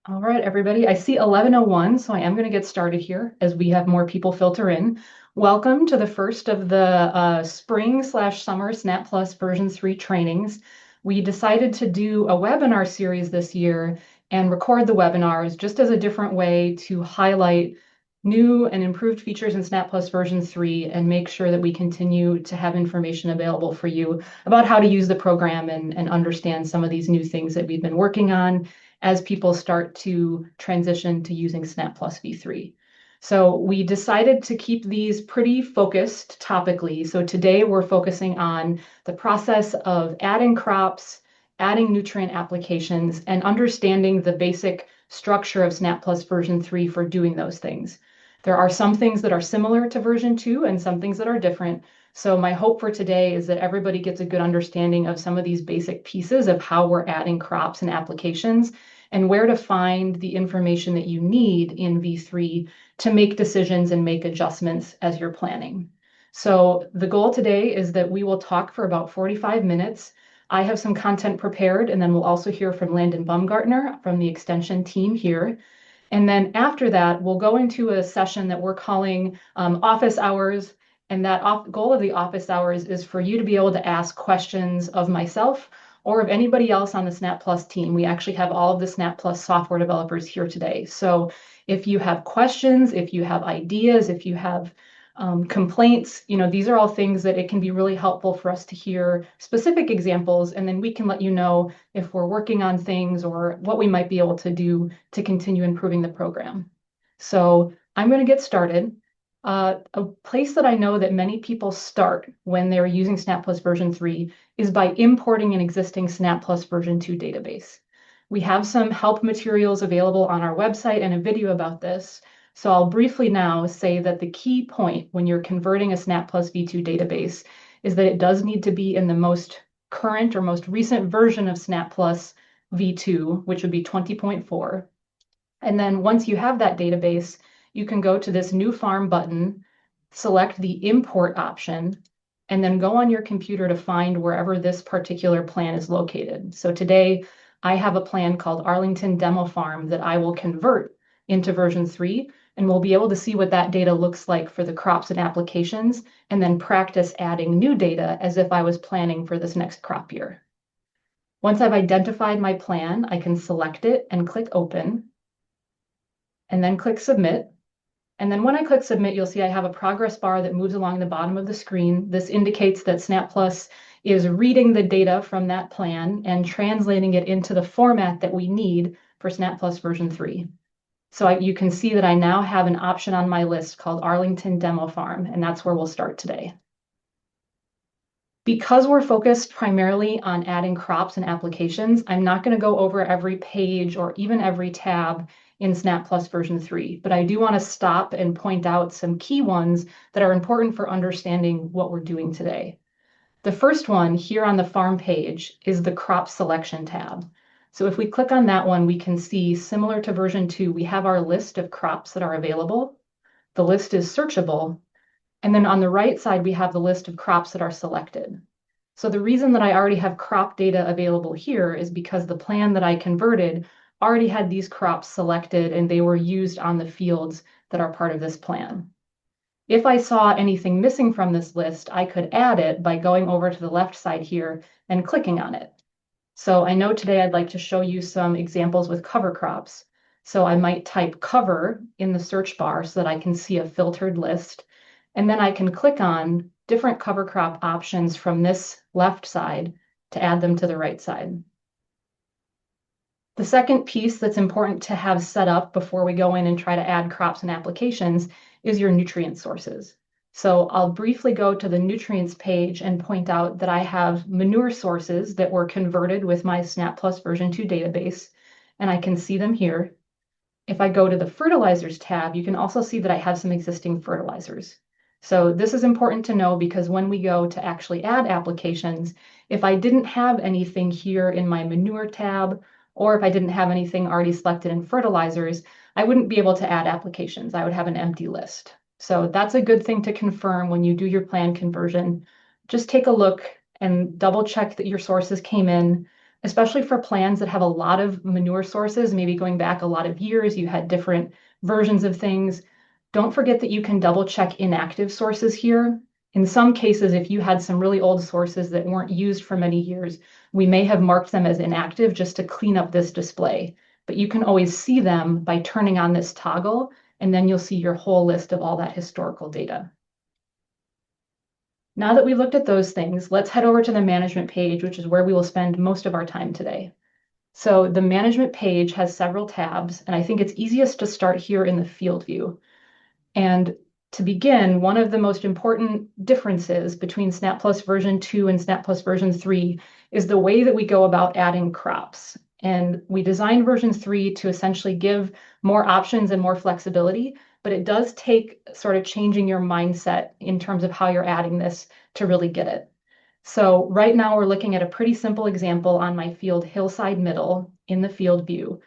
All right, everybody. I see 11:01, so I am going to get started here as we have more people filter in. Welcome to the first of the spring/summer SnapPlus version 3 trainings. We decided to do a webinar series this year and record the webinars just as a different way to highlight new and improved features in SnapPlus version 3 and make sure that we continue to have information available for you about how to use the program and understand some of these new things that we've been working on as people start to transition to using SnapPlus V3. So we decided to keep these pretty focused topically. So today we're focusing on the process of adding crops, adding nutrient applications, and understanding the basic structure of SnapPlus version 3 for doing those things. There are some things that are similar to version 2 and some things that are different. So my hope for today is that everybody gets a good understanding of some of these basic pieces of how we're adding crops and applications and where to find the information that you need in V3 to make decisions and make adjustments as you're planning. So the goal today is that we will talk for about 45 minutes. I have some content prepared, and then we'll also hear from Landon Baumgartner from the extension team here. And then after that, we'll go into a session that we're calling office hours. And that goal of the office hours is for you to be able to ask questions of myself or of anybody else on the SnapPlus team. We actually have all of the SnapPlus software developers here today. So if you have questions, if you have ideas, if you have complaints, these are all things that it can be really helpful for us to hear specific examples, and then we can let you know if we're working on things or what we might be able to do to continue improving the program. So I'm going to get started. A place that I know that many people start when they're using SnapPlus version 3 is by importing an existing SnapPlus version 2 database. We have some help materials available on our website and a video about this. So I'll briefly now say that the key point when you're converting a SnapPlus V2 database is that it does need to be in the most current or most recent version of SnapPlus V2, which would be 20.4. And then once you have that database, you can go to this New Farm button, select the Import option, and then go on your computer to find wherever this particular plan is located. So today, I have a plan called Arlington Demo Farm that I will convert into version 3, and we'll be able to see what that data looks like for the crops and applications, and then practice adding new data as if I was planning for this next crop year. Once I've identified my plan, I can select it and click Open, and then click Submit. And then when I click Submit, you'll see I have a progress bar that moves along the bottom of the screen. This indicates that SnapPlus is reading the data from that plan and translating it into the format that we need for SnapPlus version 3. So you can see that I now have an option on my list called Arlington Demo Farm, and that's where we'll start today. Because we're focused primarily on adding crops and applications, I'm not going to go over every page or even every tab in SnapPlus version 3, but I do want to stop and point out some key ones that are important for understanding what we're doing today. The first one here on the farm page is the crop selection tab. So if we click on that one, we can see, similar to version 2, we have our list of crops that are available. The list is searchable. And then on the right side, we have the list of crops that are selected. So the reason that I already have crop data available here is because the plan that I converted already had these crops selected and they were used on the fields that are part of this plan. If I saw anything missing from this list, I could add it by going over to the left side here and clicking on it. So I know today I'd like to show you some examples with cover crops. So I might type cover in the search bar so that I can see a filtered list. And then I can click on different cover crop options from this left side to add them to the right side. The second piece that's important to have set up before we go in and try to add crops and applications is your nutrient sources. So I'll briefly go to the nutrients page and point out that I have manure sources that were converted with my SnapPlus version 2 database, and I can see them here. If I go to the fertilizers tab, you can also see that I have some existing fertilizers. So this is important to know because when we go to actually add applications, if I didn't have anything here in my manure tab, or if I didn't have anything already selected in fertilizers, I wouldn't be able to add applications. I would have an empty list. So that's a good thing to confirm when you do your plan conversion. Just take a look and double check that your sources came in. especially for plans that have a lot of manure sources, maybe going back a lot of years, you had different versions of things. Don't forget that you can double check inactive sources here. In some cases, if you had some really old sources that weren't used for many years, we may have marked them as inactive just to clean up this display. But you can always see them by turning on this toggle, and then you'll see your whole list of all that historical data. Now that we've looked at those things, let's head over to the management page, which is where we will spend most of our time today. So the management page has several tabs, and I think it's easiest to start here in the field view. And to begin, one of the most important differences between SnapPlus version 2 and SnapPlus version 3 is the way that we go about adding crops. And we designed version 3 to essentially give more options and more flexibility, but it does take sort of changing your mindset in terms of how you're adding this to really get it. So right now we're looking at a pretty simple example on my field hillside middle in the field view.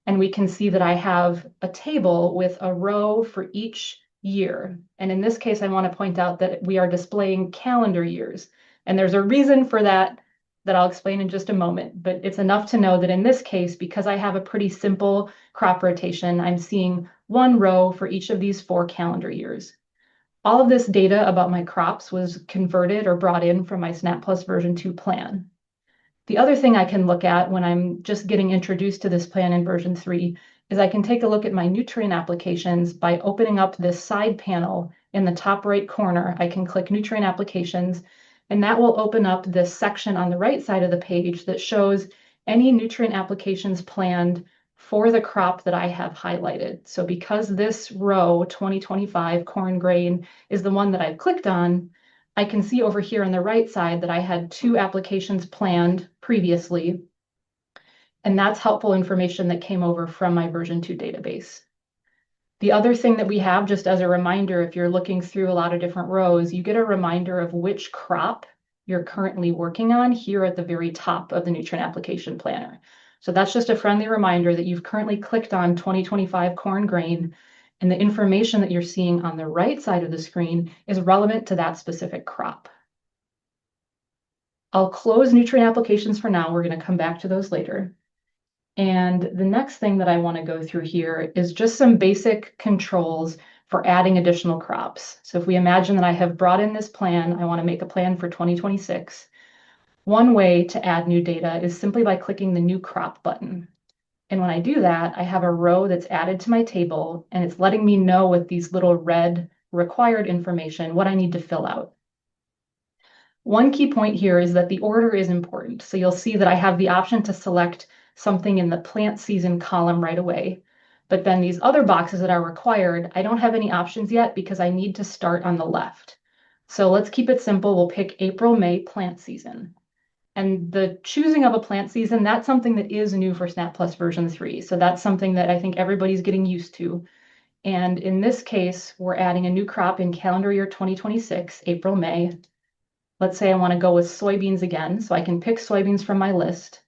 And we can see that I have a table with a row for each year. And in this case, I want to point out that we are displaying calendar years. And there's a reason for that that I'll explain in just a moment. But it's enough to know that in this case, because I have a pretty simple crop rotation, I'm seeing one row for each of these 4 calendar years. All of this data about my crops was converted or brought in from my SnapPlus version 2 plan. The other thing I can look at when I'm just getting introduced to this plan in version 3 is I can take a look at my nutrient applications by opening up this side panel in the top right corner. I can click nutrient applications, and that will open up this section on the right side of the page that shows any nutrient applications planned for the crop that I have highlighted. So because this row 2025 corn grain is the one that I've clicked on, I can see over here on the right side that I had 2 applications planned previously, and that's helpful information that came over from my version 2 database. The other thing that we have, just as a reminder, if you're looking through a lot of different rows, you get a reminder of which crop you're currently working on here at the very top of the nutrient application planner. So that's just a friendly reminder that you've currently clicked on 2025 corn grain, and the information that you're seeing on the right side of the screen is relevant to that specific crop. I'll close nutrient applications for now. We're going to come back to those later. And the next thing that I want to go through here is just some basic controls for adding additional crops. So if we imagine that I have brought in this plan, I want to make a plan for 2026. One way to add new data is simply by clicking the new crop button. And when I do that, I have a row that's added to my table, and it's letting me know with these little red required information what I need to fill out. One key point here is that the order is important. So you'll see that I have the option to select something in the plant season column right away. But then these other boxes that are required, I don't have any options yet because I need to start on the left. So let's keep it simple. We'll pick April, May plant season. And the choosing of a plant season, that's something that is new for SnapPlus version 3. So that's something that I think everybody's getting used to. And in this case, we're adding a new crop in calendar year 2026, April, May. Let's say I want to go with soybeans again, so I can pick soybeans from my list.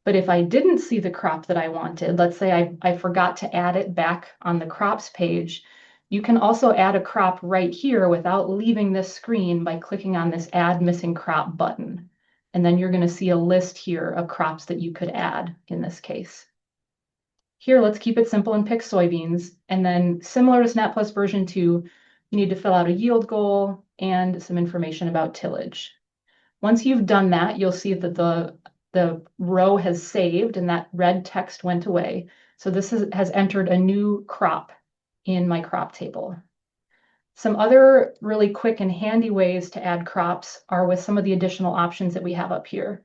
But if I didn't see the crop that I wanted, let's say I forgot to add it back on the crops page, you can also add a crop right here without leaving this screen by clicking on this Add Missing Crop button. And then you're going to see a list here of crops that you could add in this case. Here, let's keep it simple and pick soybeans. And then similar to SnapPlus version 2, you need to fill out a yield goal and some information about tillage. Once you've done that, you'll see that the row has saved and that red text went away. So this has entered a new crop in my crop table. Some other really quick and handy ways to add crops are with some of the additional options that we have up here.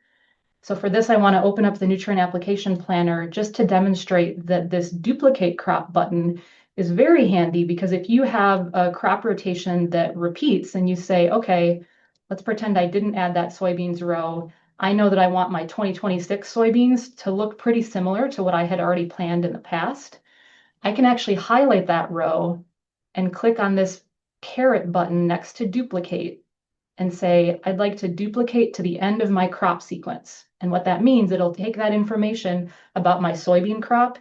So for this, I want to open up the nutrient application planner just to demonstrate that this duplicate crop button is very handy, because if you have a crop rotation that repeats and you say, okay, let's pretend I didn't add that soybeans row. I know that I want my 2026 soybeans to look pretty similar to what I had already planned in the past. I can actually highlight that row and click on this caret button next to duplicate and say, I'd like to duplicate to the end of my crop sequence. And what that means, it'll take that information about my soybean crop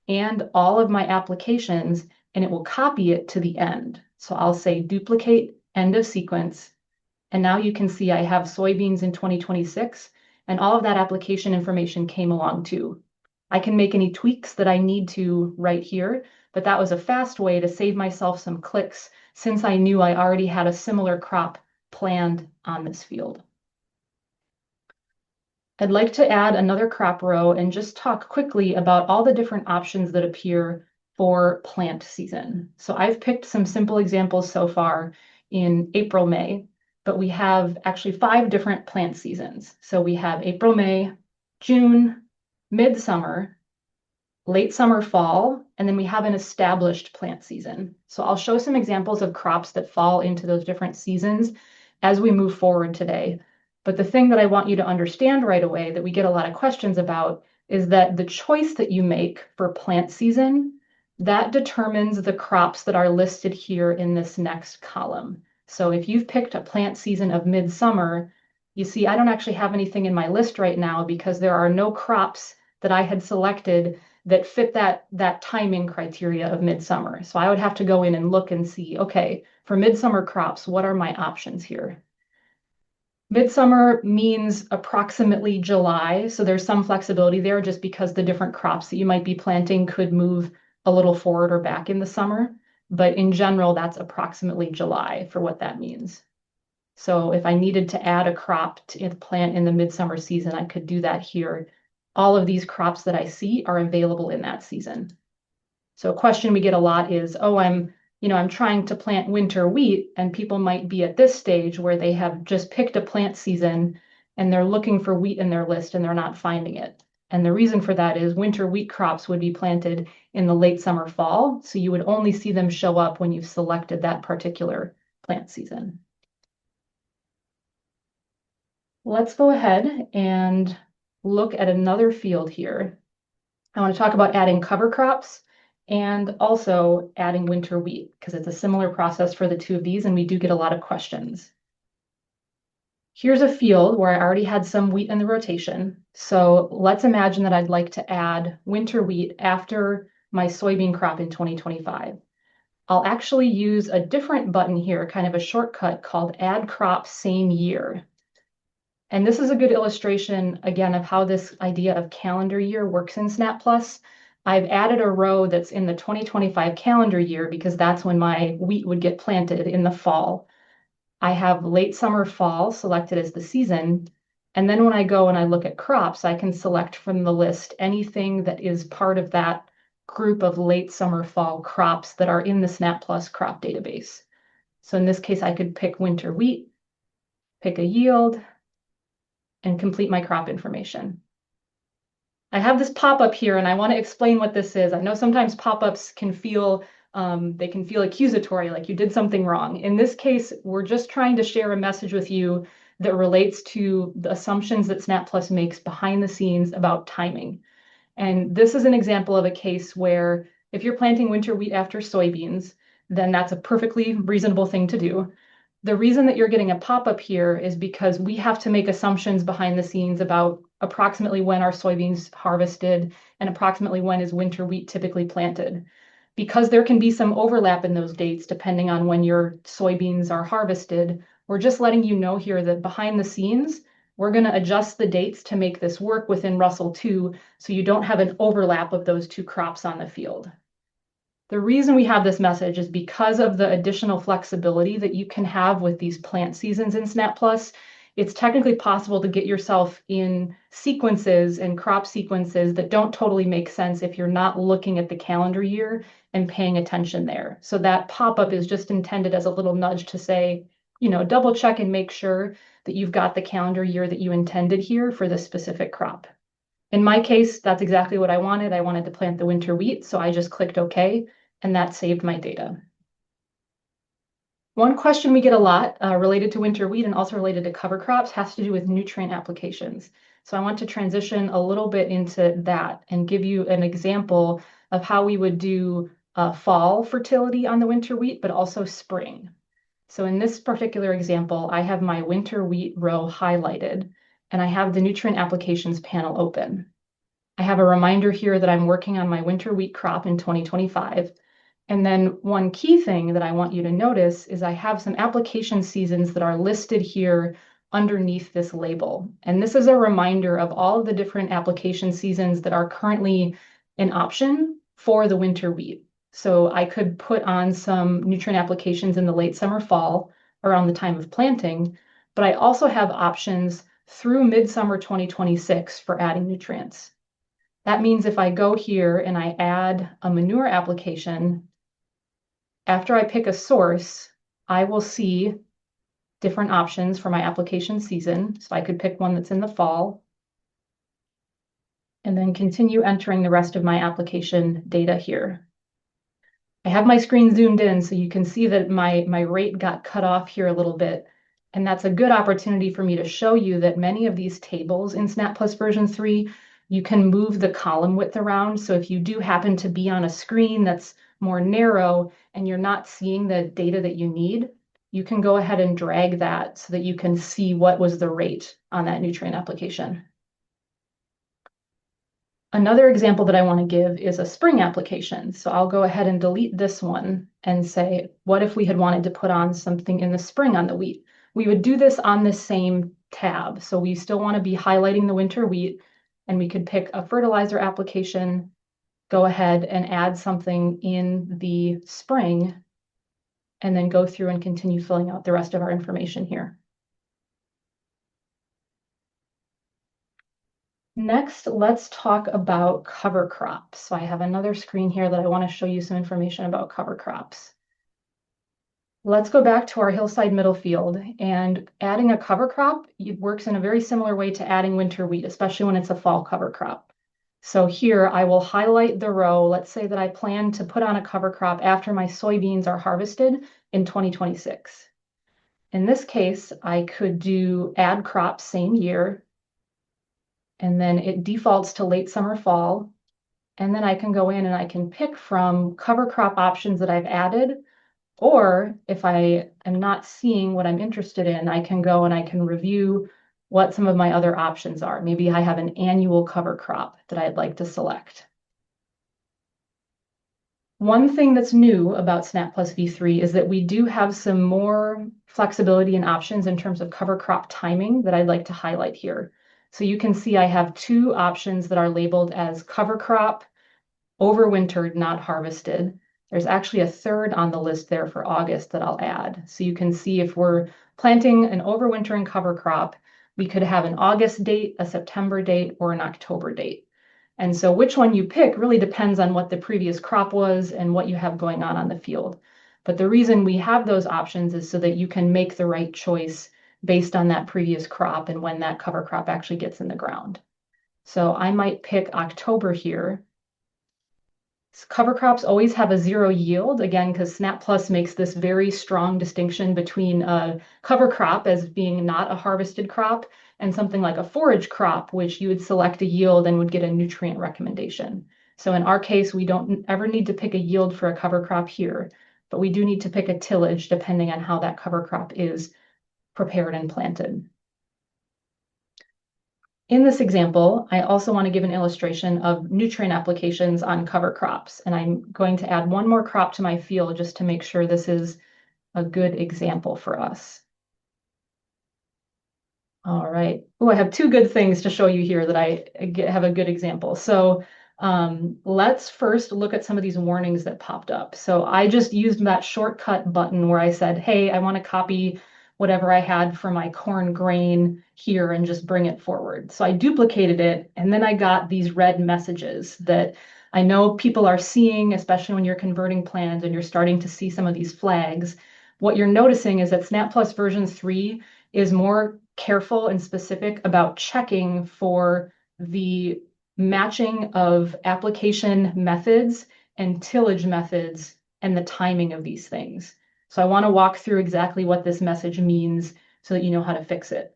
and all of my applications, and it will copy it to the end. So I'll say duplicate end of sequence. And now you can see I have soybeans in 2026, and all of that application information came along too. I can make any tweaks that I need to right here, but that was a fast way to save myself some clicks since I knew I already had a similar crop planned on this field. I'd like to add another crop row and just talk quickly about all the different options that appear for plant season. So I've picked some simple examples so far in April, May, but we have actually 5 different plant seasons. So we have April, May, June, midsummer, late summer, fall, and then we have an established plant season. So I'll show some examples of crops that fall into those different seasons as we move forward today. But the thing that I want you to understand right away that we get a lot of questions about is that the choice that you make for plant season, that determines the crops that are listed here in this next column. So if you've picked a plant season of midsummer, you see I don't actually have anything in my list right now because there are no crops that I had selected that fit that timing criteria of midsummer. So I would have to go in and look and see, okay, for midsummer crops, what are my options here? Midsummer means approximately July, so there's some flexibility there just because the different crops that you might be planting could move a little forward or back in the summer. But in general, that's approximately July for what that means. So if I needed to add a crop to the plant in the midsummer season, I could do that here. All of these crops that I see are available in that season. So a question we get a lot is, oh, I'm trying to plant winter wheat, and people might be at this stage where they have just picked a plant season and they're looking for wheat in their list and they're not finding it. And the reason for that is winter wheat crops would be planted in the late summer, fall, so you would only see them show up when you've selected that particular plant season. Let's go ahead and look at another field here. I want to talk about adding cover crops and also adding winter wheat, because it's a similar process for the two of these, and we do get a lot of questions. Here's a field where I already had some wheat in the rotation. So let's imagine that I'd like to add winter wheat after my soybean crop in 2025. I'll actually use a different button here, kind of a shortcut called Add Crop Same Year. And this is a good illustration, again, of how this idea of calendar year works in SnapPlus. I've added a row that's in the 2025 calendar year because that's when my wheat would get planted in the fall. I have late summer, fall selected as the season. And then when I go and I look at crops, I can select from the list anything that is part of that group of late summer, fall crops that are in the SnapPlus crop database. So in this case, I could pick winter wheat, pick a yield, and complete my crop information. I have this pop-up here and I want to explain what this is. I know sometimes pop-ups can feel accusatory, like you did something wrong. In this case, we're just trying to share a message with you that relates to the assumptions that SnapPlus makes behind the scenes about timing. And this is an example of a case where if you're planting winter wheat after soybeans, then that's a perfectly reasonable thing to do. The reason that you're getting a pop-up here is because we have to make assumptions behind the scenes about approximately when are soybeans harvested and approximately when is winter wheat typically planted. Because there can be some overlap in those dates depending on when your soybeans are harvested, we're just letting you know here that behind the scenes, we're going to adjust the dates to make this work within Russell 2 so you don't have an overlap of those two crops on the field. The reason we have this message is because of the additional flexibility that you can have with these plant seasons in SnapPlus. It's technically possible to get yourself in sequences and crop sequences that don't totally make sense if you're not looking at the calendar year and paying attention there. So that pop-up is just intended as a little nudge to say, double check and make sure that you've got the calendar year that you intended here for this specific crop. In my case, that's exactly what I wanted. I wanted to plant the winter wheat, so I just clicked OK, and that saved my data. One question we get a lot related to winter wheat and also related to cover crops has to do with nutrient applications. So I want to transition a little bit into that and give you an example of how we would do fall fertility on the winter wheat, but also spring. So in this particular example, I have my winter wheat row highlighted, and I have the nutrient applications panel open. I have a reminder here that I'm working on my winter wheat crop in 2025. And then one key thing that I want you to notice is I have some application seasons that are listed here underneath this label. And this is a reminder of all of the different application seasons that are currently an option for the winter wheat. So I could put on some nutrient applications in the late summer, fall, around the time of planting, but I also have options through midsummer 2026 for adding nutrients. That means if I go here and I add a manure application, after I pick a source, I will see different options for my application season. So I could pick one that's in the fall and then continue entering the rest of my application data here. I have my screen zoomed in so you can see that my rate got cut off here a little bit. And that's a good opportunity for me to show you that many of these tables in SnapPlus version 3, you can move the column width around. So if you do happen to be on a screen that's more narrow and you're not seeing the data that you need, you can go ahead and drag that so that you can see what was the rate on that nutrient application. Another example that I want to give is a spring application. So I'll go ahead and delete this one and say, what if we had wanted to put on something in the spring on the wheat? We would do this on the same tab. So we still want to be highlighting the winter wheat, and we could pick a fertilizer application, go ahead and add something in the spring, and then go through and continue filling out the rest of our information here. Next, let's talk about cover crops. So I have another screen here that I want to show you some information about cover crops. Let's go back to our hillside middle field, and adding a cover crop, it works in a very similar way to adding winter wheat, especially when it's a fall cover crop. So here I will highlight the row. Let's say that I plan to put on a cover crop after my soybeans are harvested in 2026. In this case, I could do add crop same year, and then it defaults to late summer, fall. And then I can go in and I can pick from cover crop options that I've added, or if I am not seeing what I'm interested in, I can go and I can review what some of my other options are. Maybe I have an annual cover crop that I'd like to select. One thing that's new about SnapPlus V3 is that we do have some more flexibility and options in terms of cover crop timing that I'd like to highlight here. So you can see I have two options that are labeled as cover crop, overwintered, not harvested. There's actually a third on the list there for August that I'll add. So you can see if we're planting an overwintering cover crop, we could have an August date, a September date, or an October date. And so which one you pick really depends on what the previous crop was and what you have going on the field. But the reason we have those options is so that you can make the right choice based on that previous crop and when that cover crop actually gets in the ground. So I might pick October here. Cover crops always have a zero yield, again, because SnapPlus makes this very strong distinction between a cover crop as being not a harvested crop and something like a forage crop, which you would select a yield and would get a nutrient recommendation. So in our case, we don't ever need to pick a yield for a cover crop here, but we do need to pick a tillage depending on how that cover crop is prepared and planted. In this example, I also want to give an illustration of nutrient applications on cover crops, and I'm going to add one more crop to my field just to make sure this is a good example for us. All right. Oh, I have two good things to show you here that I have a good example. So let's first look at some of these warnings that popped up. So I just used that shortcut button where I said, hey, I want to copy whatever I had for my corn grain here and just bring it forward. So I duplicated it, and then I got these red messages that I know people are seeing, especially when you're converting plans and you're starting to see some of these flags. What you're noticing is that SnapPlus version 3 is more careful and specific about checking for the matching of application methods and tillage methods and the timing of these things. So I want to walk through exactly what this message means so that you know how to fix it.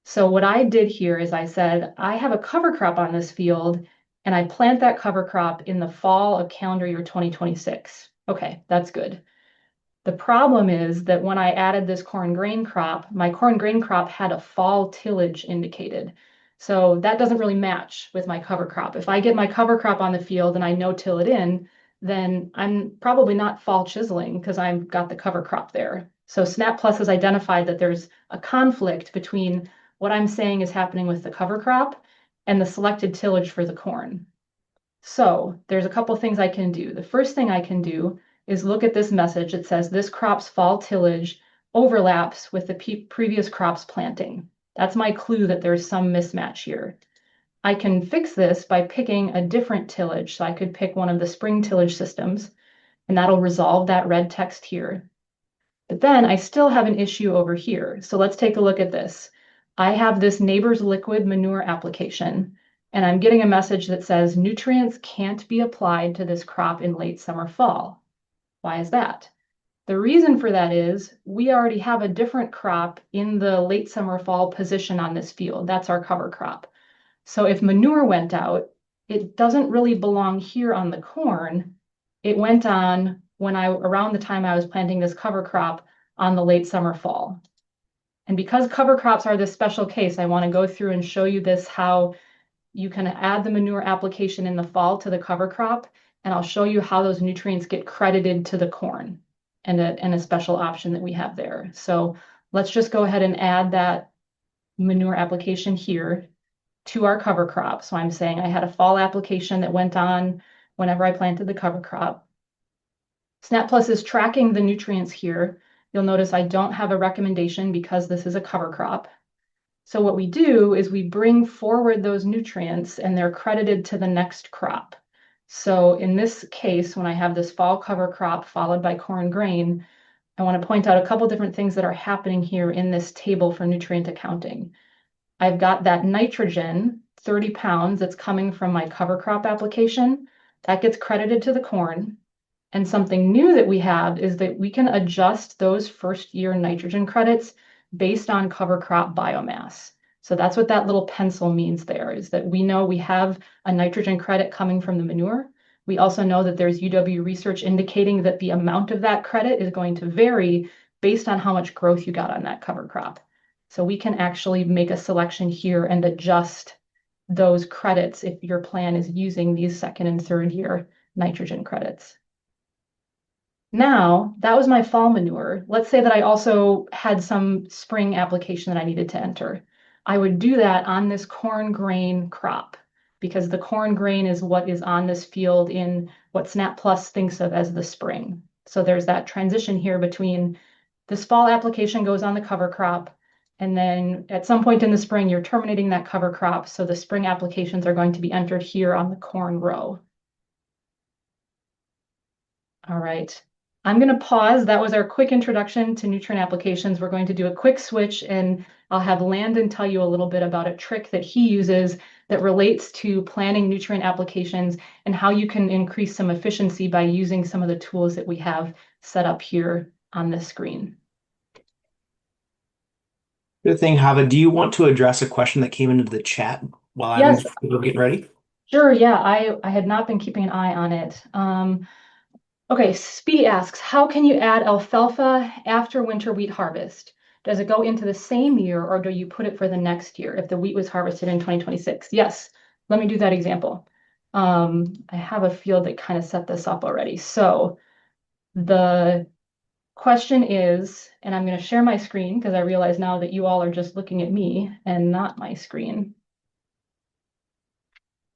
So what I did here is I said, I have a cover crop on this field, and I plant that cover crop in the fall of calendar year 2026. Okay, that's good. The problem is that when I added this corn grain crop, my corn grain crop had a fall tillage indicated. So that doesn't really match with my cover crop. If I get my cover crop on the field and I no-till it in, then I'm probably not fall chiseling because I've got the cover crop there. So SnapPlus has identified that there's a conflict between what I'm saying is happening with the cover crop and the selected tillage for the corn. So there's a couple things I can do. The first thing I can do is look at this message. It says this crop's fall tillage overlaps with the previous crop's planting. That's my clue that there's some mismatch here. I can fix this by picking a different tillage. So I could pick one of the spring tillage systems, and that'll resolve that red text here. But then I still have an issue over here. So let's take a look at this. I have this neighbor's liquid manure application, and I'm getting a message that says nutrients can't be applied to this crop in late summer fall. Why is that? The reason for that is we already have a different crop in the late summer fall position on this field. That's our cover crop. So if manure went out, it doesn't really belong here on the corn. It went on around the time I was planting this cover crop on the late summer fall. And because cover crops are this special case, I want to go through and show you this, how you can add the manure application in the fall to the cover crop, and I'll show you how those nutrients get credited to the corn and a special option that we have there. So let's just go ahead and add that manure application here to our cover crop. So I'm saying I had a fall application that went on whenever I planted the cover crop. SnapPlus is tracking the nutrients here. You'll notice I don't have a recommendation because this is a cover crop. So what we do is we bring forward those nutrients and they're credited to the next crop. So in this case, when I have this fall cover crop followed by corn grain, I want to point out a couple different things that are happening here in this table for nutrient accounting. I've got that nitrogen, 30 pounds, that's coming from my cover crop application. That gets credited to the corn. And something new that we have is that we can adjust those first year nitrogen credits based on cover crop biomass. So that's what that little pencil means there, is that we know we have a nitrogen credit coming from the manure. We also know that there's UW research indicating that the amount of that credit is going to vary based on how much growth you got on that cover crop. So we can actually make a selection here and adjust those credits if your plan is using these second and third year nitrogen credits. Now, that was my fall manure. Let's say that I also had some spring application that I needed to enter. I would do that on this corn grain crop because the corn grain is what is on this field in what SnapPlus thinks of as the spring. So there's that transition here between this fall application goes on the cover crop, and then at some point in the spring, you're terminating that cover crop. So the spring applications are going to be entered here on the corn row. All right. I'm going to pause. That was our quick introduction to nutrient applications. We're going to do a quick switch, and I'll have Landon tell you a little bit about a trick that he uses that relates to planning nutrient applications and how you can increase some efficiency by using some of the tools that we have set up here on this screen. Good thing, Hava. Do you want to address a question that came into the chat while Yes, I'm getting ready? sure. Yeah, I had not been keeping an eye on it. Okay, Speedy asks, how can you add alfalfa after winter wheat harvest? Does it go into the same year or do you put it for the next year if the wheat was harvested in 2026? Yes, let me do that example. I have a field that kind of set this up already. So the question is, and I'm going to share my screen because I realize now that you all are just looking at me and not my screen.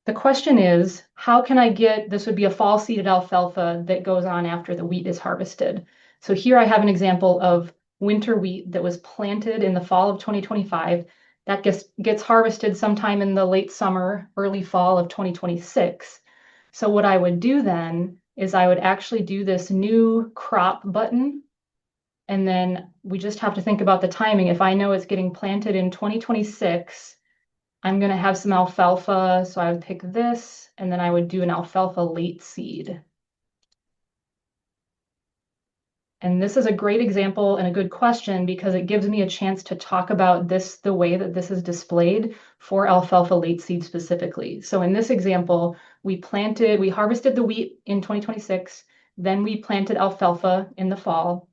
The question is, how can I get, this would be a fall seeded alfalfa that goes on after the wheat is harvested. So here I have an example of winter wheat that was planted in the fall of 2025. That gets harvested sometime in the late summer, early fall of 2026. So what I would do then is I would actually do this new crop button. And then we just have to think about the timing. If I know it's getting planted in 2026, I'm going to have some alfalfa, so I would pick this, and then I would do an alfalfa late seed. And this is a great example and a good question because it gives me a chance to talk about this, the way that this is displayed for alfalfa late seed specifically. So in this example, we harvested the wheat in 2026, then we planted alfalfa in the fall.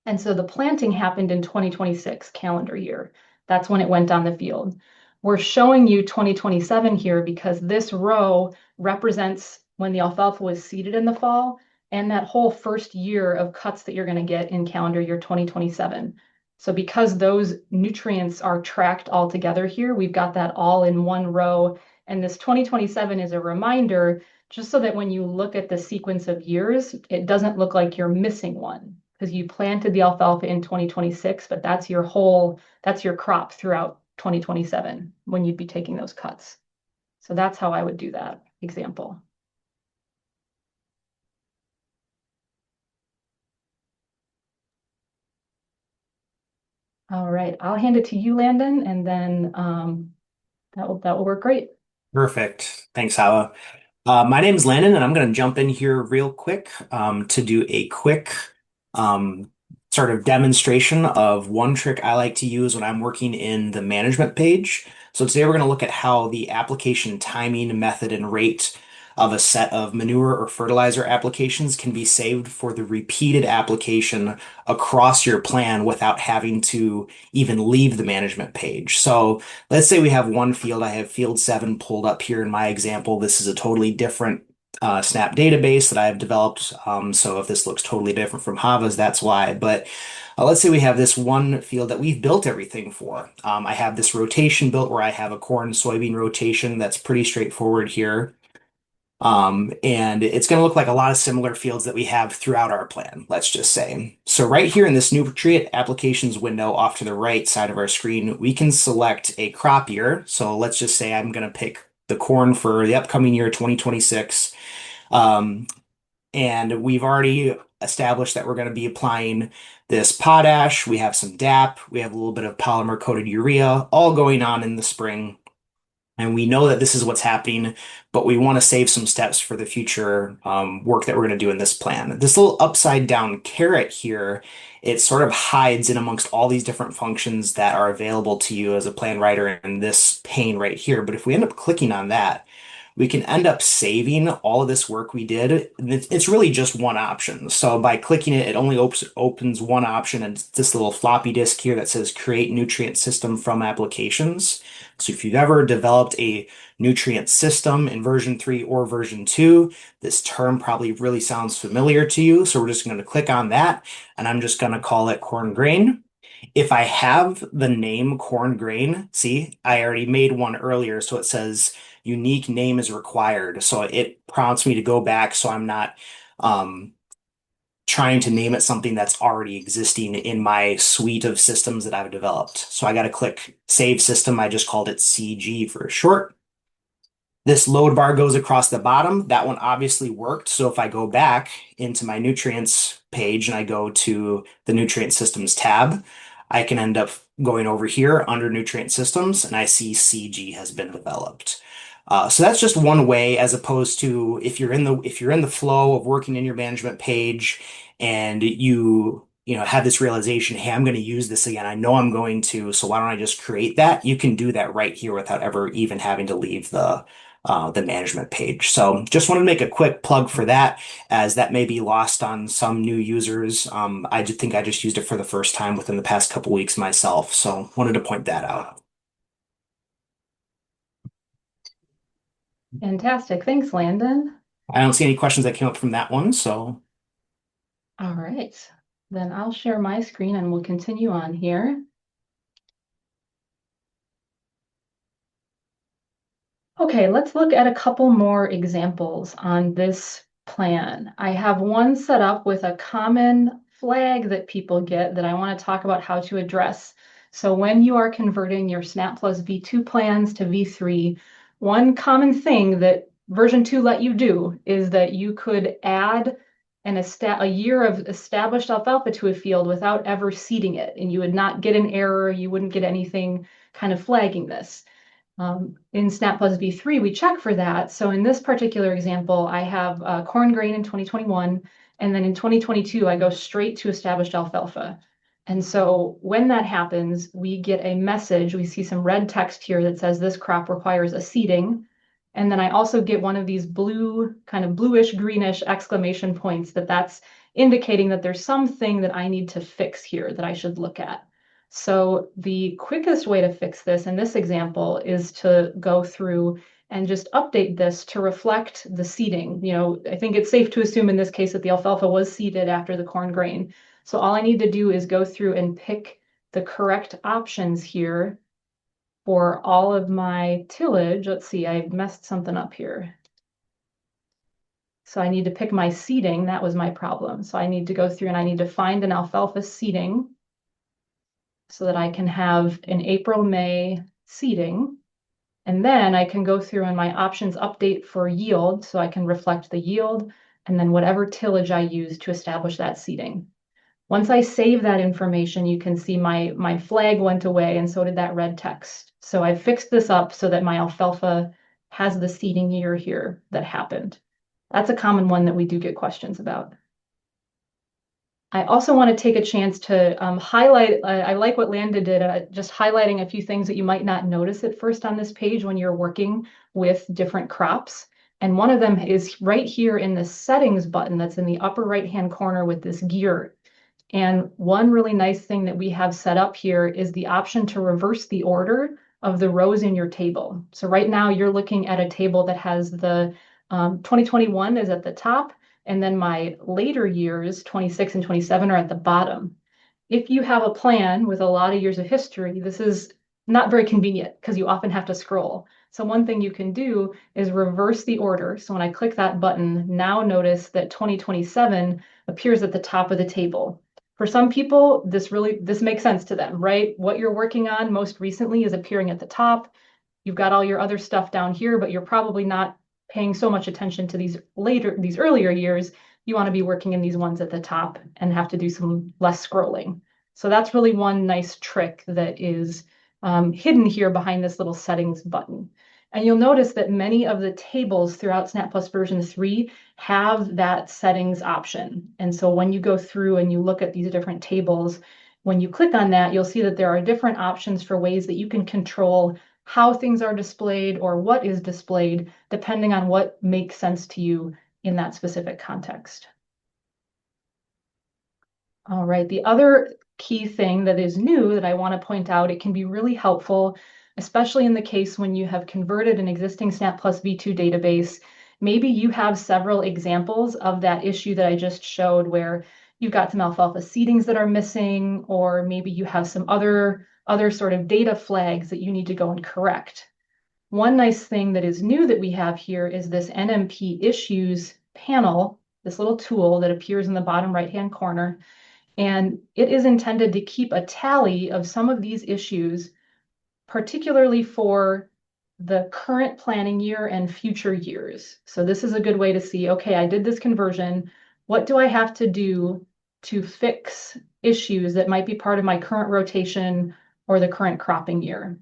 And so the planting happened in 2026 calendar year. That's when it went on the field. We're showing you 2027 here because this row represents when the alfalfa was seeded in the fall, and that whole first year of cuts that you're going to get in calendar year 2027. So because those nutrients are tracked all together here, we've got that all in one row. And this 2027 is a reminder, just so that when you look at the sequence of years, it doesn't look like you're missing one because you planted the alfalfa in 2026, but that's your crop throughout 2027 when you'd be taking those cuts. So that's how I would do that example. All right, I'll hand it to you, Landon, and then that will work great. Perfect. Thanks, Hava. My name is Landon, and I'm going to jump in here real quick to do a quick um, sort of demonstration of one trick I like to use when I'm working in the management page. So today we're going to look at how the application timing, method, and rate of a set of manure or fertilizer applications can be saved for the repeated application across your plan without having to even leave the management page. So let's say we have one field. I have field 7 pulled up here in my example. This is a totally different Snap database that I've developed. So if this looks totally different from Java's, that's why. But let's say we have this one field that we've built everything for. I have this rotation built where I have a corn soybean rotation that's pretty straightforward here. And it's going to look like a lot of similar fields that we have throughout our plan, let's just say. So right here in this nutrient applications window off to the right side of our screen, we can select a crop year. So let's just say I'm going to pick the corn for the upcoming year, 2026. Um, and we've already established that we're going to be applying this potash. We have some DAP. We have a little bit of polymer coated urea, all going on in the spring. And we know that this is what's happening, but we want to save some steps for the future work that we're going to do in this plan. This little upside down caret here, it sort of hides in amongst all these different functions that are available to you as a plan writer in this pane right here. But if we end up clicking on that, we can end up saving all of this work we did. It's really just one option. So by clicking it, it only opens one option, and it's this little floppy disk here that says create nutrient system from applications. So if you've ever developed a nutrient system in version 3 or version 2, this term probably really sounds familiar to you. So we're just going to click on that, and I'm just going to call it corn grain. If I have the name corn grain, see, I already made one earlier, so it says unique name is required. So it prompts me to go back so I'm not um, trying to name it something that's already existing in my suite of systems that I've developed. So I got to click Save System. I just called it CG for short. This load bar goes across the bottom. That one obviously worked. So if I go back into my nutrients page and I go to the nutrient systems tab, I can end up going over here under nutrient systems and I see CG has been developed. So that's just one way, as opposed to if you're in the flow of working in your management page and you have this realization, hey, I'm going to use this again. I know I'm going to, so why don't I just create that? You can do that right here without ever even having to leave the management page. So just wanted to make a quick plug for that, as that may be lost on some new users. I think I just used it for the first time within the past couple weeks myself. So wanted to point that out. Fantastic. Thanks, Landon. I don't see any questions that came up from that one. So All right, then I'll share my screen and we'll continue on here. Okay, let's look at a couple more examples on this plan. I have one set up with a common flag that people get that I want to talk about how to address. So when you are converting your SnapPlus V2 plans to V3, one common thing that version 2 let you do is that you could add a year of established alfalfa to a field without ever seeding it, and you would not get an error, you wouldn't get anything kind of flagging this. In SnapPlus V3, we check for that. So in this particular example, I have corn grain in 2021, and then in 2022, I go straight to established alfalfa. And so when that happens, we get a message. We see some red text here that says this crop requires a seeding. And then I also get one of these blue, kind of bluish, greenish exclamation points that's indicating that there's something that I need to fix here that I should look at. So the quickest way to fix this in this example is to go through and just update this to reflect the seeding. I think it's safe to assume in this case that the alfalfa was seeded after the corn grain. So all I need to do is go through and pick the correct options here for all of my tillage. Let's see, I messed something up here. So I need to pick my seeding. That was my problem. So I need to go through and I need to find an alfalfa seeding so that I can have an April, May seeding. And then I can go through and my options update for yield. So I can reflect the yield and then whatever tillage I use to establish that seeding. Once I save that information, you can see my flag went away and so did that red text. So I fixed this up so that my alfalfa has the seeding year here that happened. That's a common one that we do get questions about. I also want to take a chance to highlight, I like what Landa did, just highlighting a few things that you might not notice at first on this page when you're working with different crops. And one of them is right here in the settings button that's in the upper right-hand corner with this gear. And one really nice thing that we have set up here is the option to reverse the order of the rows in your table. So right now you're looking at a table that has the 2021 is at the top, and then my later years, 26 and 27, are at the bottom. If you have a plan with a lot of years of history, this is not very convenient because you often have to scroll. So one thing you can do is reverse the order. So when I click that button, now notice that 2027 appears at the top of the table. For some people, this makes sense to them, right? What you're working on most recently is appearing at the top. You've got all your other stuff down here, but you're probably not paying so much attention to these earlier years. You want to be working in these ones at the top and have to do some less scrolling. So that's really one nice trick that is hidden here behind this little settings button. And you'll notice that many of the tables throughout SnapPlus version 3 have that settings option. And so when you go through and you look at these different tables, when you click on that, you'll see that there are different options for ways that you can control how things are displayed or what is displayed, depending on what makes sense to you in that specific context. All right, the other key thing that is new that I want to point out, it can be really helpful, especially in the case when you have converted an existing SnapPlus V2 database. Maybe you have several examples of that issue that I just showed where you've got some alfalfa seedings that are missing, or maybe you have some other sort of data flags that you need to go and correct. One nice thing that is new that we have here is this NMP issues panel, this little tool that appears in the bottom right-hand corner. And it is intended to keep a tally of some of these issues, particularly for the current planning year and future years. So this is a good way to see, okay, I did this conversion. What do I have to do to fix issues that might be part of my current rotation or the current cropping year?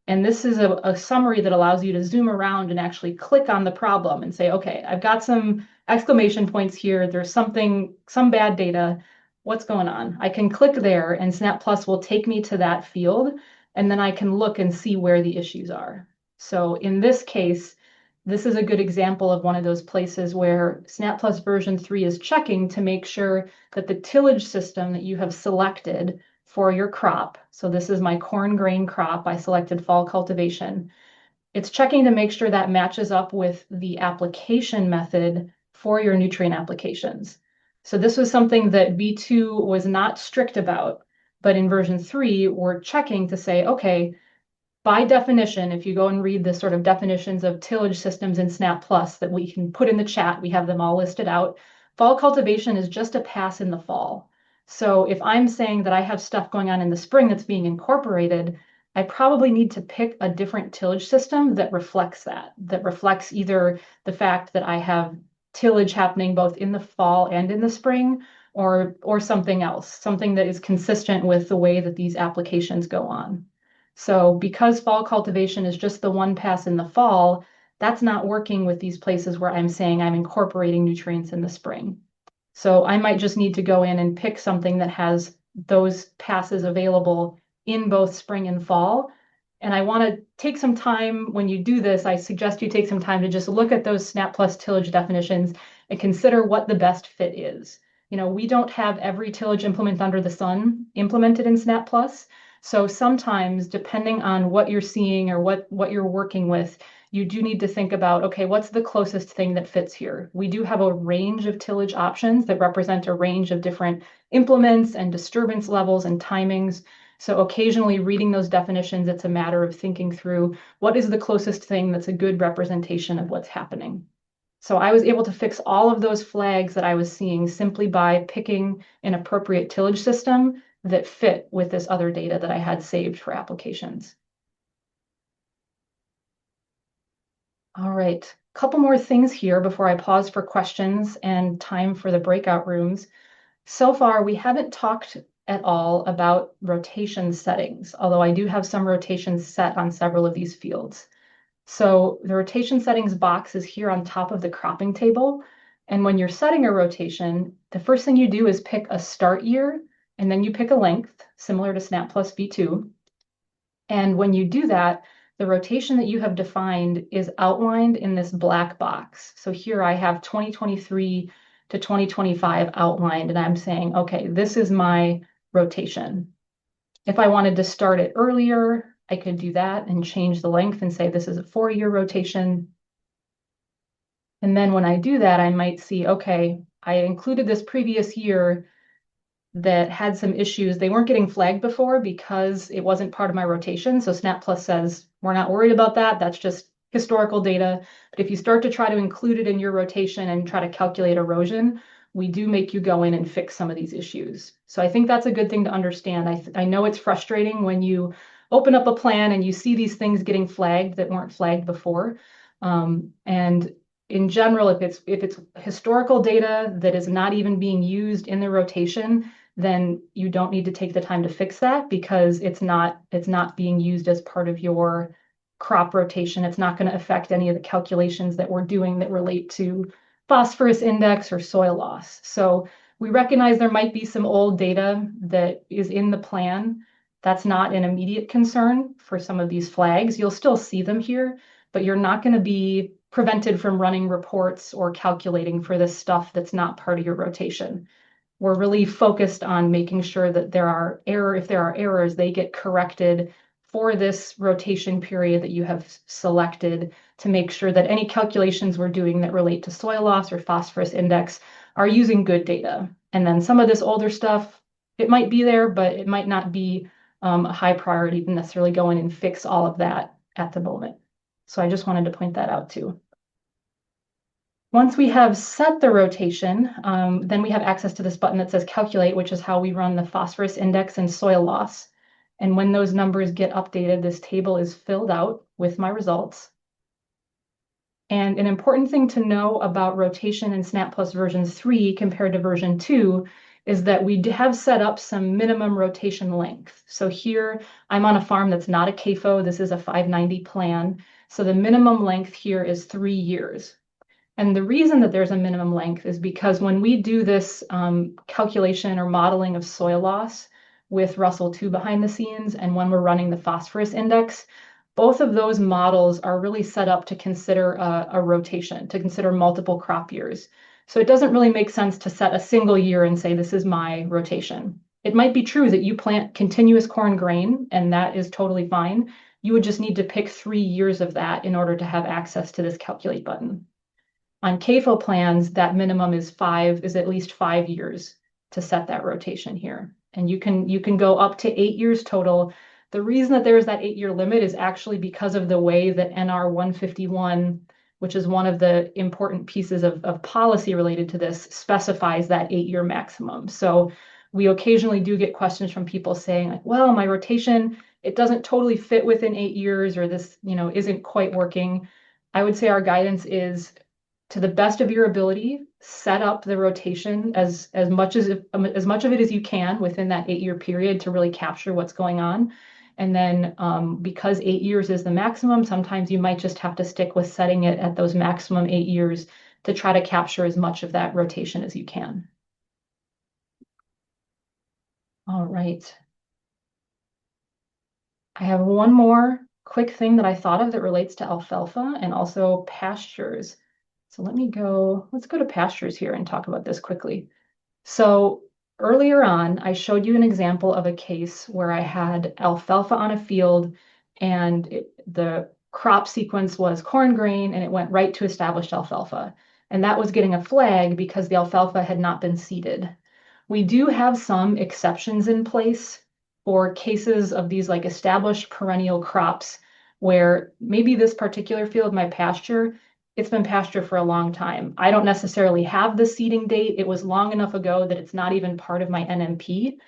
And this is a summary that allows you to zoom around and actually click on the problem and say, okay, I've got some exclamation points here. There's some bad data. What's going on? I can click there and SnapPlus will take me to that field, and then I can look and see where the issues are. So in this case, this is a good example of one of those places where SnapPlus version 3 is checking to make sure that the tillage system that you have selected for your crop, so this is my corn grain crop, I selected fall cultivation, it's checking to make sure that matches up with the application method for your nutrient applications. So this was something that V2 was not strict about, but in version 3, we're checking to say, okay, by definition, if you go and read the sort of definitions of tillage systems in SnapPlus that we can put in the chat, we have them all listed out. Fall cultivation is just a pass in the fall. So if I'm saying that I have stuff going on in the spring that's being incorporated, I probably need to pick a different tillage system that reflects that reflects either the fact that I have tillage happening both in the fall and in the spring, or something else, something that is consistent with the way that these applications go on. So because fall cultivation is just the one pass in the fall, that's not working with these places where I'm saying I'm incorporating nutrients in the spring. So I might just need to go in and pick something that has those passes available in both spring and fall. And I want to take some time when you do this, I suggest you take some time to just look at those SnapPlus tillage definitions and consider what the best fit is. We don't have every tillage implement under the sun implemented in SnapPlus. So sometimes, depending on what you're seeing or what you're working with, you do need to think about, okay, what's the closest thing that fits here? We do have a range of tillage options that represent a range of different implements and disturbance levels and timings. So occasionally reading those definitions, it's a matter of thinking through what is the closest thing that's a good representation of what's happening. So I was able to fix all of those flags that I was seeing simply by picking an appropriate tillage system that fit with this other data that I had saved for applications. All right, a couple more things here before I pause for questions and time for the breakout rooms. So far, we haven't talked at all about rotation settings, although I do have some rotations set on several of these fields. So the rotation settings box is here on top of the cropping table. And when you're setting a rotation, the first thing you do is pick a start year, and then you pick a length, similar to SnapPlus V2. And when you do that, the rotation that you have defined is outlined in this black box. So here I have 2023 to 2025 outlined, and I'm saying, okay, this is my rotation. If I wanted to start it earlier, I could do that and change the length and say this is a 4-year rotation. And then when I do that, I might see, okay, I included this previous year that had some issues. They weren't getting flagged before because it wasn't part of my rotation. So SnapPlus says, we're not worried about that. That's just historical data. But if you start to try to include it in your rotation and try to calculate erosion, we do make you go in and fix some of these issues. So I think that's a good thing to understand. I know it's frustrating when you open up a plan and you see these things getting flagged that weren't flagged before. And in general, if it's historical data that is not even being used in the rotation, then you don't need to take the time to fix that because it's not being used as part of your crop rotation. It's not going to affect any of the calculations that we're doing that relate to phosphorus index or soil loss. So we recognize there might be some old data that is in the plan. That's not an immediate concern for some of these flags. You'll still see them here, but you're not going to be prevented from running reports or calculating for this stuff that's not part of your rotation. We're really focused on making sure that if there are errors, they get corrected for this rotation period that you have selected to make sure that any calculations we're doing that relate to soil loss or phosphorus index are using good data. And then some of this older stuff, it might be there, but it might not be a high priority to necessarily go in and fix all of that at the moment. So I just wanted to point that out too. Once we have set the rotation, then we have access to this button that says calculate, which is how we run the phosphorus index and soil loss. And when those numbers get updated, this table is filled out with my results. And an important thing to know about rotation in SnapPlus version 3 compared to version 2 is that we have set up some minimum rotation length. So here I'm on a farm that's not a CAFO. This is a 590 plan. So the minimum length here is 3 years. And the reason that there's a minimum length is because when we do this calculation or modeling of soil loss with Russell 2 behind the scenes, and when we're running the phosphorus index, both of those models are really set up to consider a rotation, to consider multiple crop years. So it doesn't really make sense to set a single year and say, this is my rotation. It might be true that you plant continuous corn grain, and that is totally fine. You would just need to pick 3 years of that in order to have access to this calculate button. On CAFO plans, that minimum is at least 5 years to set that rotation here. And you can go up to 8 years total. The reason that there's that 8-year limit is actually because of the way that NR 151, which is one of the important pieces of policy related to this, specifies that 8-year maximum. So we occasionally do get questions from people saying, like, well, my rotation, it doesn't totally fit within 8 years, or this, isn't quite working. I would say our guidance is, to the best of your ability, set up the rotation as much of it as you can within that 8-year period to really capture what's going on. And then because 8 years is the maximum, sometimes you might just have to stick with setting it at those maximum 8 years to try to capture as much of that rotation as you can. All right. I have one more quick thing that I thought of that relates to alfalfa and also pastures. So let's go to pastures here and talk about this quickly. So earlier on, I showed you an example of a case where I had alfalfa on a field and the crop sequence was corn grain and it went right to established alfalfa. And that was getting a flag because the alfalfa had not been seeded. We do have some exceptions in place for cases of these like established perennial crops where maybe this particular field, my pasture, it's been pasture for a long time. I don't necessarily have the seeding date. It was long enough ago that it's not even part of my NMP.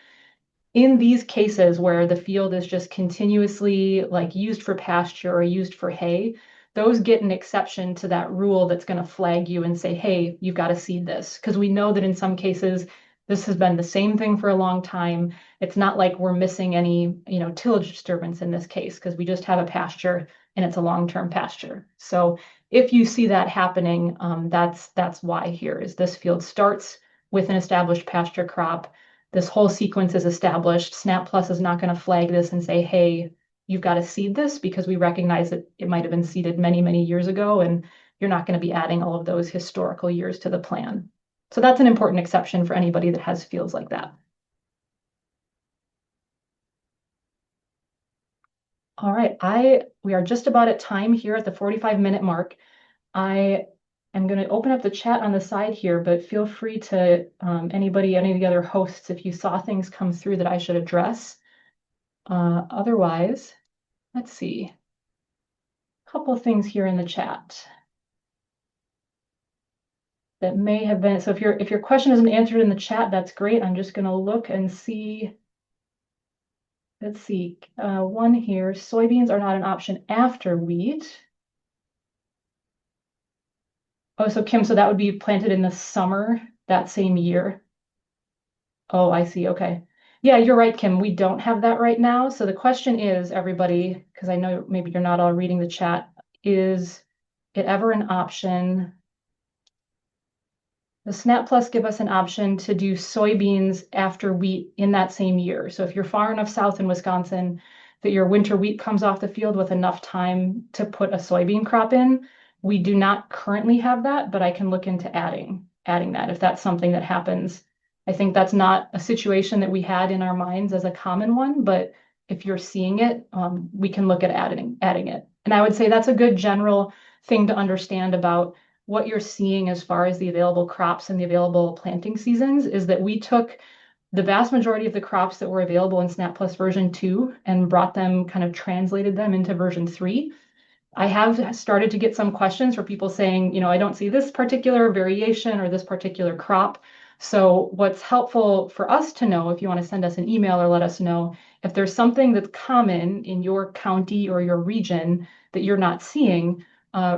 In these cases where the field is just continuously like used for pasture or used for hay, those get an exception to that rule that's going to flag you and say, hey, you've got to seed this. Because we know that in some cases, this has been the same thing for a long time. It's not like we're missing any, tillage disturbance in this case, because we just have a pasture and it's a long-term pasture. So if you see that happening, that's why here is this field starts with an established pasture crop. This whole sequence is established. SnapPlus is not going to flag this and say, hey, you've got to seed this because we recognize that it might have been seeded many, many years ago, and you're not going to be adding all of those historical years to the plan. So that's an important exception for anybody that has fields like that. All right, we are just about at time here at the 45-minute mark. I am going to open up the chat on the side here, but feel free to any of the other hosts, if you saw things come through that I should address. Otherwise, let's see. A couple of things here in the chat that may have been, so if your question isn't answered in the chat, that's great. I'm just going to look and see. Let's see, one here, soybeans are not an option after wheat. Oh, so Kim, so that would be planted in the summer that same year. Oh, I see. Okay. Yeah, you're right, Kim. We don't have that right now. So the question is, everybody, because I know maybe you're not all reading the chat, is it ever an option? The SnapPlus give us an option to do soybeans after wheat in that same year. So if you're far enough south in Wisconsin that your winter wheat comes off the field with enough time to put a soybean crop in, we do not currently have that, but I can look into adding that if that's something that happens. I think that's not a situation that we had in our minds as a common one, but if you're seeing it, we can look at adding it. And I would say that's a good general thing to understand about what you're seeing as far as the available crops and the available planting seasons is that we took the vast majority of the crops that were available in SnapPlus version 2 and brought them, kind of translated them into version 3. I have started to get some questions for people saying, I don't see this particular variation or this particular crop. So what's helpful for us to know, if you want to send us an email or let us know, if there's something that's common in your county or your region that you're not seeing,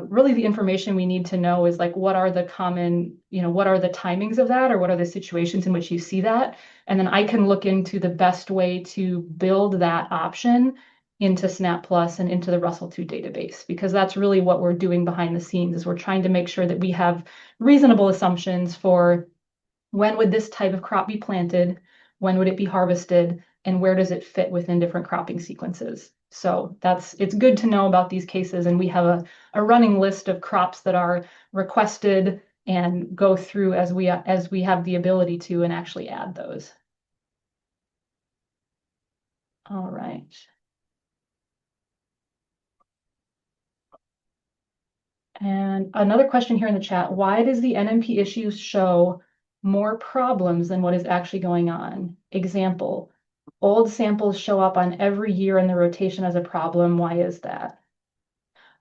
really the information we need to know is like, what are the common, what are the timings of that, or what are the situations in which you see that? And then I can look into the best way to build that option into SnapPlus and into the Russell 2 database, because that's really what we're doing behind the scenes is we're trying to make sure that we have reasonable assumptions for when would this type of crop be planted, when would it be harvested, and where does it fit within different cropping sequences. So it's good to know about these cases, and we have a running list of crops that are requested and go through as we have the ability to and actually add those. All right. And another question here in the chat, why does the NMP issues show more problems than what is actually going on? Example, old samples show up on every year in the rotation as a problem. Why is that?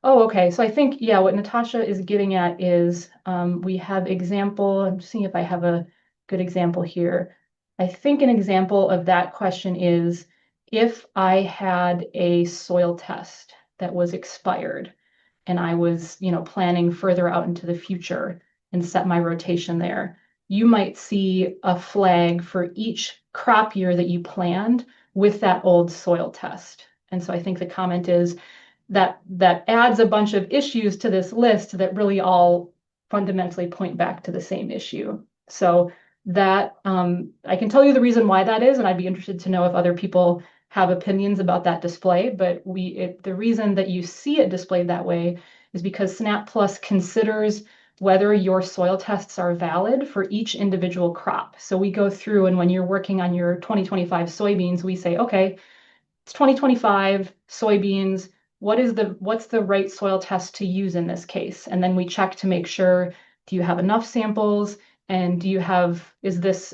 Oh, okay. So I think, yeah, what Natasha is getting at is we have example, I'm just seeing if I have a good example here. I think an example of that question is if I had a soil test that was expired and I was, planning further out into the future and set my rotation there, you might see a flag for each crop year that you planned with that old soil test. And so I think the comment is that adds a bunch of issues to this list that really all fundamentally point back to the same issue. So that I can tell you the reason why that is, and I'd be interested to know if other people have opinions about that display. But the reason that you see it displayed that way is because SnapPlus considers whether your soil tests are valid for each individual crop. So we go through, and when you're working on your 2025 soybeans, we say, okay, it's 2025 soybeans. what's the right soil test to use in this case? And then we check to make sure, do you have enough samples? And is this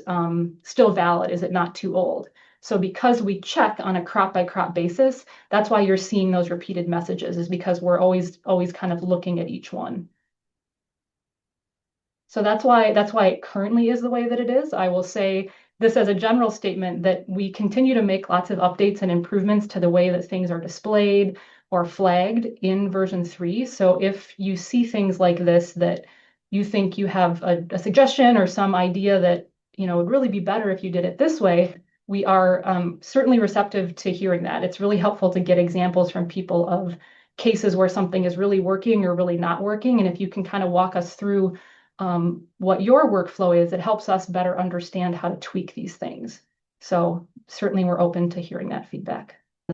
still valid? Is it not too old? So because we check on a crop by crop basis, that's why you're seeing those repeated messages, is because we're always kind of looking at each one. So that's why it currently is the way that it is. I will say this as a general statement that we continue to make lots of updates and improvements to the way that things are displayed or flagged in version 3. So if you see things like this that you think you have a suggestion or some idea that would really be better if you did it this way, we are certainly receptive to hearing that. It's really helpful to get examples from people of cases where something is really working or really not working. And if you can kind of walk us through what your workflow is, it helps us better understand how to tweak these things. So certainly we're open to hearing that feedback.